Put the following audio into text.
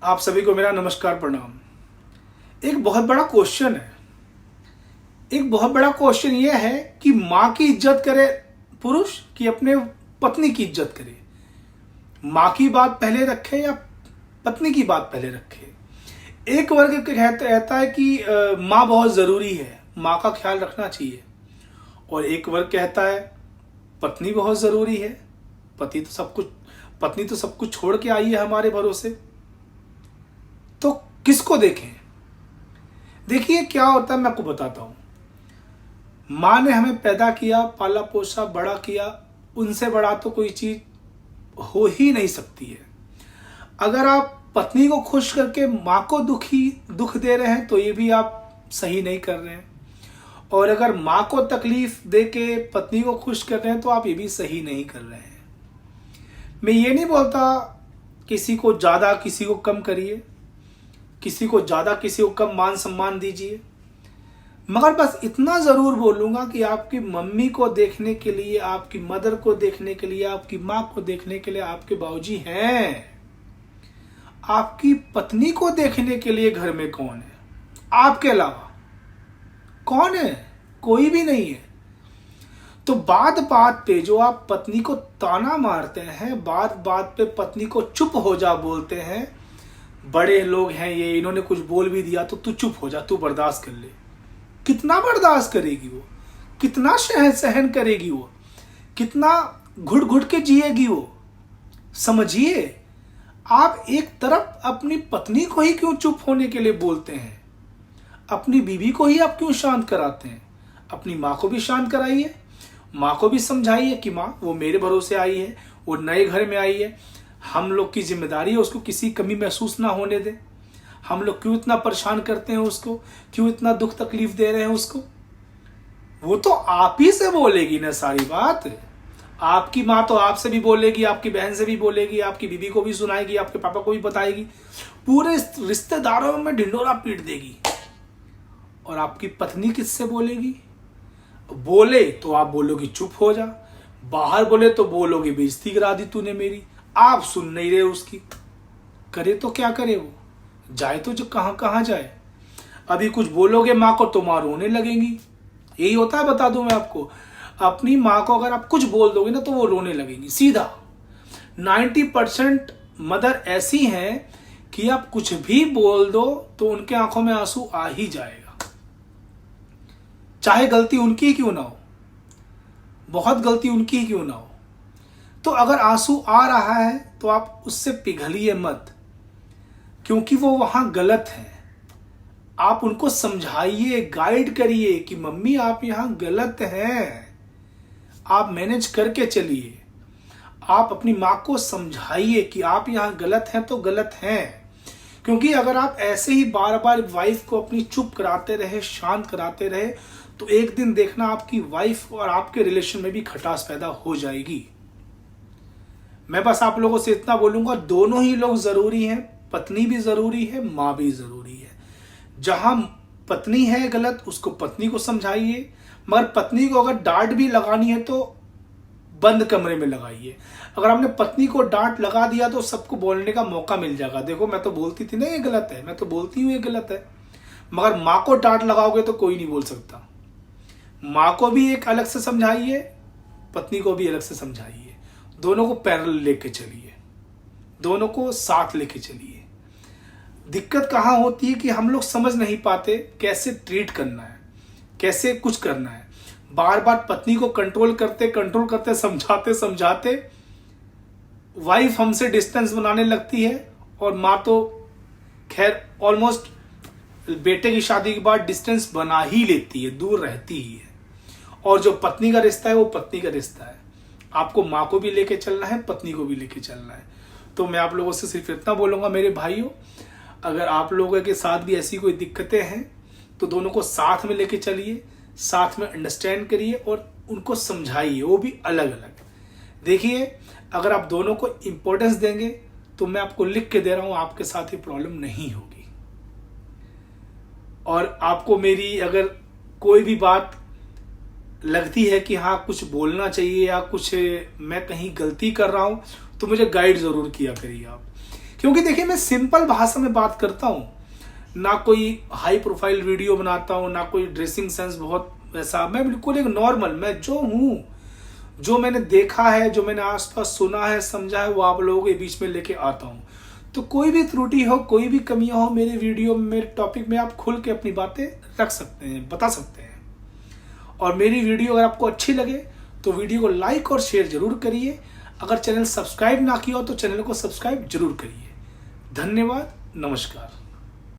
आप सभी को मेरा नमस्कार प्रणाम। एक बहुत बड़ा क्वेश्चन है। एक बहुत बड़ा क्वेश्चन यह है कि माँ की इज्जत करे पुरुष कि अपने पत्नी की इज्जत करे। माँ की बात पहले रखे या पत्नी की बात पहले रखे। एक वर्ग कहता है कि माँ बहुत जरूरी है, माँ का ख्याल रखना चाहिए, और एक वर्ग कहता है पत्नी बहुत जरूरी है, पत्नी तो सब कुछ छोड़ के आई है हमारे भरोसे। तो किसको देखें? देखिए क्या होता है, मैं आपको बताता हूं। माँ ने हमें पैदा किया, पाला पोसा, बड़ा किया, उनसे बड़ा तो कोई चीज हो ही नहीं सकती है। अगर आप पत्नी को खुश करके माँ को दुख दे रहे हैं तो ये भी आप सही नहीं कर रहे हैं, और अगर माँ को तकलीफ दे के पत्नी को खुश कर रहे हैं तो आप ये भी सही नहीं कर रहे हैं। मैं ये नहीं बोलता किसी को ज्यादा किसी को कम करिए, किसी को ज्यादा किसी को कम मान सम्मान दीजिए, मगर बस इतना जरूर बोलूंगा कि आपकी मम्मी को देखने के लिए, आपकी मदर को देखने के लिए, आपकी माँ को देखने के लिए आपके बाबूजी हैं। आपकी पत्नी को देखने के लिए घर में कौन है? आपके अलावा कौन है? कोई भी नहीं है। तो बात बात पे जो आप पत्नी को ताना मारते हैं, बात बात पे पत्नी को चुप हो जा बोलते हैं, बड़े लोग हैं ये, इन्होंने कुछ बोल भी दिया तो तू चुप हो जा, तू बर्दाश्त कर ले। कितना बर्दाश्त करेगी वो? कितना सहन करेगी वो? कितना घुट घुट के जिएगी वो? समझिए, आप एक तरफ अपनी पत्नी को ही क्यों चुप होने के लिए बोलते हैं? अपनी बीवी को ही आप क्यों शांत कराते हैं? अपनी माँ को भी शांत कराइए, माँ को भी समझाइए कि माँ वो मेरे भरोसे आई है, वो नए घर में आई है, हम लोग की जिम्मेदारी है उसको किसी कमी महसूस ना होने दे। हम लोग क्यों इतना परेशान करते हैं उसको, क्यों इतना दुख तकलीफ दे रहे हैं उसको? वो तो आप ही से बोलेगी ना सारी बात। आपकी माँ तो आपसे भी बोलेगी, आपकी बहन से भी बोलेगी, आपकी बीबी को भी सुनाएगी, आपके पापा को भी बताएगी, पूरे रिश्तेदारों में ढिंडोरा पीट देगी। और आपकी पत्नी किससे बोलेगी? बोले तो आप बोलोगी चुप हो जा, बाहर बोले तो बोलोगी बेइज्जती करा दी तूने मेरी। आप सुन नहीं रहे उसकी। करे तो क्या करे वो? जाए तो जो कहां कहां जाए। अभी कुछ बोलोगे माँ को तो माँ रोने लगेंगी। यही होता है, बता दूं मैं आपको। अपनी माँ को अगर आप कुछ बोल दोगे ना तो वो रोने लगेंगी सीधा। 90% मदर ऐसी हैं कि आप कुछ भी बोल दो तो उनके आंखों में आंसू आ ही जाएगा, चाहे गलती उनकी ही क्यों ना हो, बहुत गलती उनकी ही क्यों ना हो। तो अगर आंसू आ रहा है तो आप उससे पिघलिए मत, क्योंकि वो वहां गलत है। आप उनको समझाइए, गाइड करिए कि मम्मी आप यहां गलत हैं, आप मैनेज करके चलिए। आप अपनी माँ को समझाइए कि आप यहां गलत हैं तो गलत हैं। क्योंकि अगर आप ऐसे ही बार बार वाइफ को अपनी चुप कराते रहे, शांत कराते रहे, तो एक दिन देखना आपकी वाइफ और आपके रिलेशन में भी खटास पैदा हो जाएगी। मैं बस आप लोगों से इतना बोलूंगा, दोनों ही लोग जरूरी हैं, पत्नी भी जरूरी है, माँ भी जरूरी है। जहां पत्नी है गलत उसको पत्नी को समझाइए, मगर पत्नी को अगर डांट भी लगानी है तो बंद कमरे में लगाइए। अगर आपने पत्नी को डांट लगा दिया तो सबको बोलने का मौका मिल जाएगा। देखो मैं तो बोलती थी ना ये गलत है, मैं तो बोलती हूँ ये गलत है। मगर माँ को डांट लगाओगे तो कोई नहीं बोल सकता। माँ को भी एक अलग से समझाइए, पत्नी को भी अलग से समझाइए। दोनों को पैरेलल लेके चलिए, दोनों को साथ लेके चलिए। दिक्कत कहाँ होती है कि हम लोग समझ नहीं पाते कैसे ट्रीट करना है, कैसे कुछ करना है। बार बार पत्नी को कंट्रोल करते समझाते वाइफ हमसे डिस्टेंस बनाने लगती है, और माँ तो खैर ऑलमोस्ट बेटे की शादी के बाद डिस्टेंस बना ही लेती है, दूर रहती ही है। और जो पत्नी का रिश्ता है वो पत्नी का रिश्ता है। आपको माँ को भी लेके चलना है, पत्नी को भी लेके चलना है। तो मैं आप लोगों से सिर्फ इतना बोलूंगा मेरे भाइयों, अगर आप लोगों के साथ भी ऐसी कोई दिक्कतें हैं तो दोनों को साथ में लेके चलिए, साथ में अंडरस्टैंड करिए और उनको समझाइए, वो भी अलग अलग। देखिए अगर आप दोनों को इंपॉर्टेंस देंगे तो मैं आपको लिख के दे रहा हूं, आपके साथ ये प्रॉब्लम नहीं होगी। और आपको मेरी अगर कोई भी बात लगती है कि हाँ कुछ बोलना चाहिए या कुछ मैं कहीं गलती कर रहा हूं तो मुझे गाइड जरूर किया करिए आप। क्योंकि देखिए मैं सिंपल भाषा में बात करता हूँ, ना कोई हाई प्रोफाइल वीडियो बनाता हूँ, ना कोई ड्रेसिंग सेंस बहुत वैसा, मैं बिल्कुल एक नॉर्मल, मैं जो हूँ, जो मैंने देखा है, जो मैंने आसपास सुना है, समझा है, वो आप लोगों के बीच में लेके आता हूँ। तो कोई भी त्रुटि हो, कोई भी कमियां हो मेरे वीडियो में, मेरे टॉपिक में, आप खुल के अपनी बातें रख सकते हैं, बता सकते हैं। और मेरी वीडियो अगर आपको अच्छी लगे तो वीडियो को लाइक और शेयर जरूर करिए। अगर चैनल सब्सक्राइब ना किया हो तो चैनल को सब्सक्राइब जरूर करिए। धन्यवाद, नमस्कार।